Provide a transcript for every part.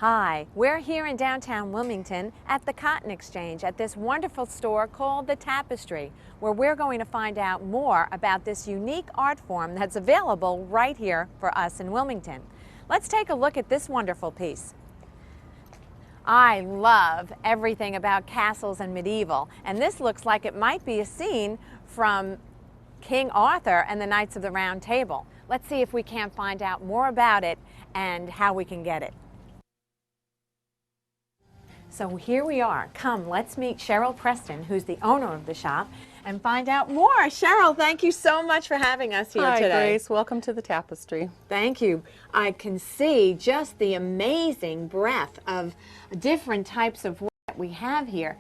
Hi, we're here in downtown Wilmington at the Cotton Exchange at this wonderful store called the Tapestry, where we're going to find out more about this unique art form that's available right here for us in Wilmington. Let's take a look at this wonderful piece. I love everything about castles and medieval, and this looks like it might be a scene from King Arthur and the Knights of the Round Table. Let's see if we can't find out more about it and how we can get it. So here we are. Come, let's meet Cheryl Preston, who's the owner of the shop, and find out more. Cheryl, thank you so much for having us here today. Hi, Grace. Welcome to the Tapestry. Thank you. I can see just the amazing breadth of different types of work that we have here,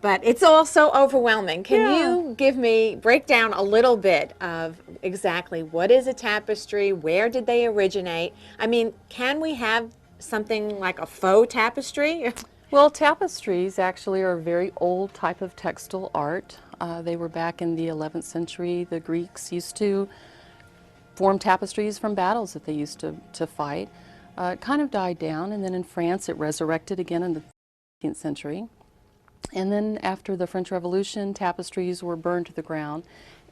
but it's all so overwhelming. Can you break down a little bit of exactly what is a tapestry, where did they originate? I mean, can we have something like a faux tapestry? Well, tapestries actually are a very old type of textile art. They were back in the 11th century. The Greeks used to form tapestries from battles that they used to fight. It kind of died down, and then in France it resurrected again in the 15th century. And then after the French Revolution, tapestries were burned to the ground,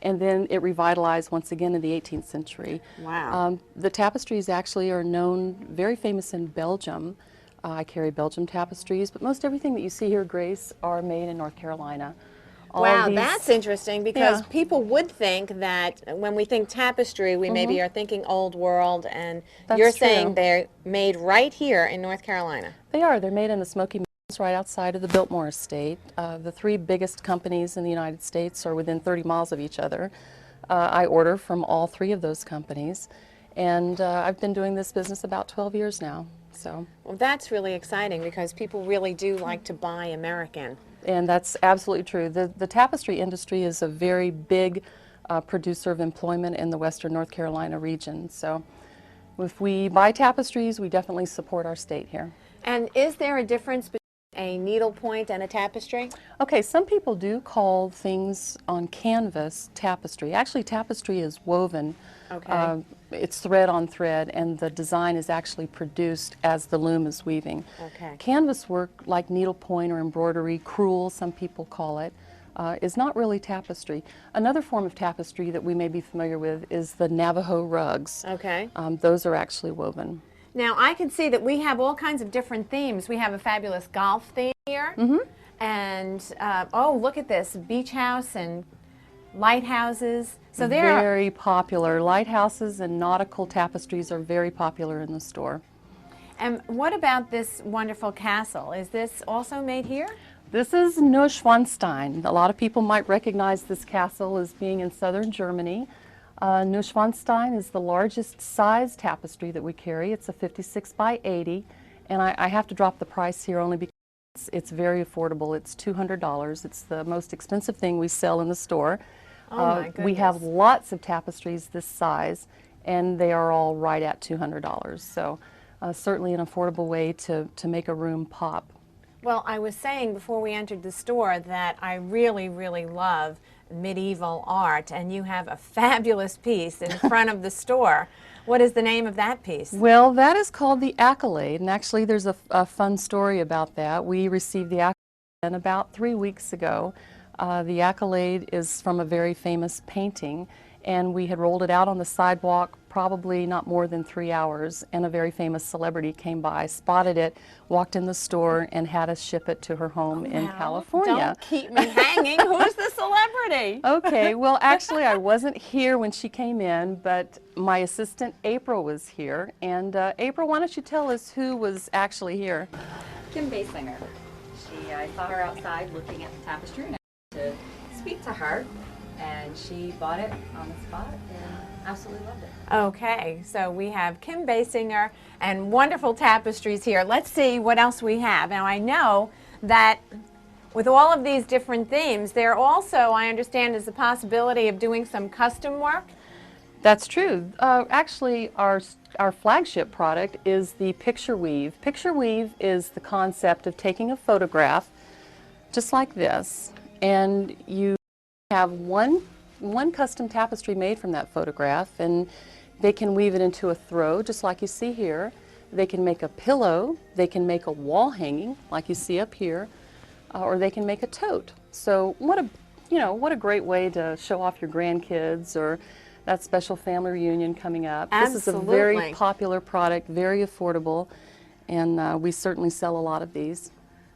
and then it revitalized once again in the 18th century. Wow. The tapestries actually are known, very famous in Belgium. I carry Belgium tapestries, but most everything that you see here, Grace, are made in North Carolina. Wow, that's interesting because people would think that when we think tapestry, we maybe are thinking old world, and you're saying they're made right here in North Carolina. They are. They're made in the Smoky Mountains right outside of the Biltmore Estate. The three biggest companies in the United States are within 30 miles of each other. I order from all three of those companies, and I've been doing this business about 12 years now. So. Well, that's really exciting because people really do like to buy American. And that's absolutely true. The tapestry industry is a very big producer of employment in the western North Carolina region. So if we buy tapestries, we definitely support our state here. And is there a difference between a needlepoint and a tapestry? Okay, some people do call things on canvas tapestry. Actually, tapestry is woven. Okay. It's thread on thread, and the design is actually produced as the loom is weaving. Okay. Canvas work, like needlepoint or embroidery, crewel, some people call it, is not really tapestry. Another form of tapestry that we may be familiar with is the Navajo rugs. Okay. Those are actually woven. Now, I can see that we have all kinds of different themes. We have a fabulous golf theme here. And, oh, look at this, beach house and lighthouses. So they're very popular. Lighthouses and nautical tapestries are very popular in the store. And what about this wonderful castle? Is this also made here? This is Neuschwanstein. A lot of people might recognize this castle as being in southern Germany. Neuschwanstein is the largest size tapestry that we carry. It's a 56 by 80, and I have to drop the price here only because it's very affordable. It's $200. It's the most expensive thing we sell in the store. Oh my goodness. We have lots of tapestries this size, and they are all right at $200. So certainly an affordable way to make a room pop. Well, I was saying before we entered the store that I really, really love medieval art, and you have a fabulous piece in front of the store. What is the name of that piece? Well, that is called the Accolade, and actually there's a fun story about that. We received the Accolade about 3 weeks ago. The Accolade is from a very famous painting, and we had rolled it out on the sidewalk probably not more than 3 hours, and a very famous celebrity came by, spotted it, walked in the store, and had us ship it to her home in California. Don't keep me hanging. Who's the celebrity? Okay, well, actually I wasn't here when she came in, but my assistant April was here. And April, why don't you tell us who was actually here? Kim Basinger. I saw her outside looking at the tapestry, and I wanted to speak to her, and she bought it on the spot and absolutely loved it. Okay, so we have Kim Basinger and wonderful tapestries here. Let's see what else we have. Now, I know that with all of these different themes, there also, I understand, is the possibility of doing some custom work. That's true. Actually, our flagship product is the Picture Weave. Picture Weave is the concept of taking a photograph just like this, and you have one custom tapestry made from that photograph, and they can weave it into a throw just like you see here. they can make a pillow, they can make a wall hanging, like you see up here, or they can make a tote. So what a great way to show off your grandkids or that special family reunion coming up. Absolutely. This is a very popular product, very affordable, and we certainly sell a lot of these.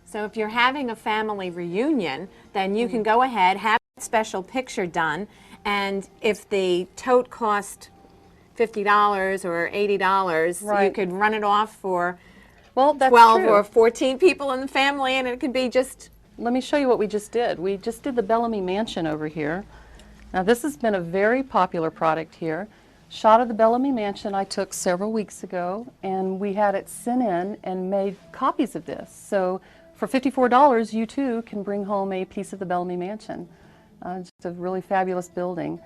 So if you're having a family reunion, then you can go ahead, have a special picture done, and if the tote cost $50 or $80, Right. you could run it off for Well, that's 12 true. or 14 people in the family, and it could be just... Let me show you what we just did. We just did the Bellamy Mansion over here. Now this has been a very popular product here. Shot of the Bellamy Mansion I took several weeks ago, and we had it sent in and made copies of this. So for $54, you too can bring home a piece of the Bellamy Mansion. Just a really fabulous building.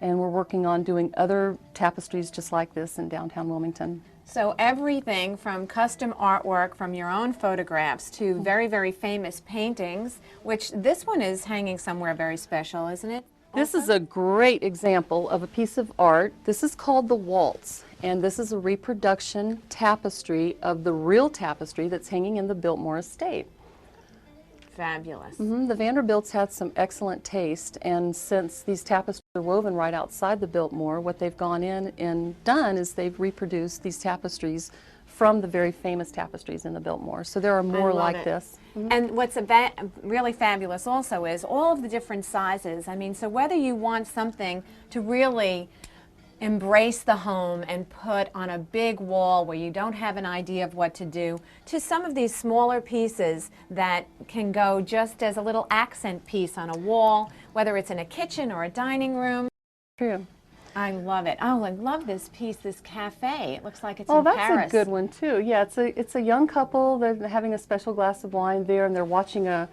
And we're working on doing other tapestries just like this in downtown Wilmington. So everything from custom artwork from your own photographs to very, very famous paintings, which this one is hanging somewhere very special, isn't it? This is a great example of a piece of art. This is called the Waltz, and this is a reproduction tapestry of the real tapestry that's hanging in the Biltmore estate. Fabulous. The Vanderbilts had some excellent taste, and since these tapestries are woven right outside the Biltmore, what they've gone in and done is they've reproduced these tapestries from the very famous tapestries in the Biltmore. So there are more like this. And what's really fabulous also is all of the different sizes. I mean, so whether you want something to really embrace the home and put on a big wall where you don't have an idea of what to do, to some of these smaller pieces that can go just as a little accent piece on a wall, whether it's in a kitchen or a dining room. True. I love it. Oh, I love this piece, this cafe. It looks like it's in Oh, Paris. that's a good one too. Yeah, it's a young couple. They're having a special glass of wine there, and they're watching a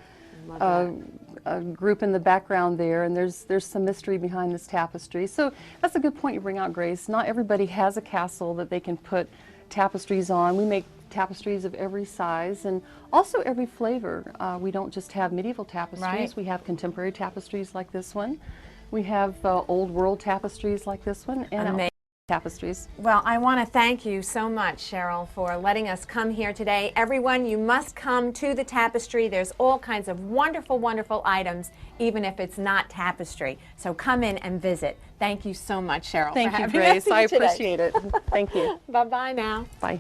group in the background there, and there's some mystery behind this tapestry. So that's a good point you bring out, Grace. Not everybody has a castle that they can put tapestries on. We make tapestries of every size and also every flavor. We don't just have medieval tapestries. Right. We have contemporary tapestries like this one. We have old world tapestries like this one, and Amazing. Tapestries. Well, I want to thank you so much, Cheryl, for letting us come here today. Everyone, you must come to the Tapestry. There's all kinds of wonderful, wonderful items, even if it's not tapestry. So come in and visit. Thank you so much, Cheryl. Thank for you, having Grace. us I today. appreciate it. Thank you. Bye-bye now. Bye.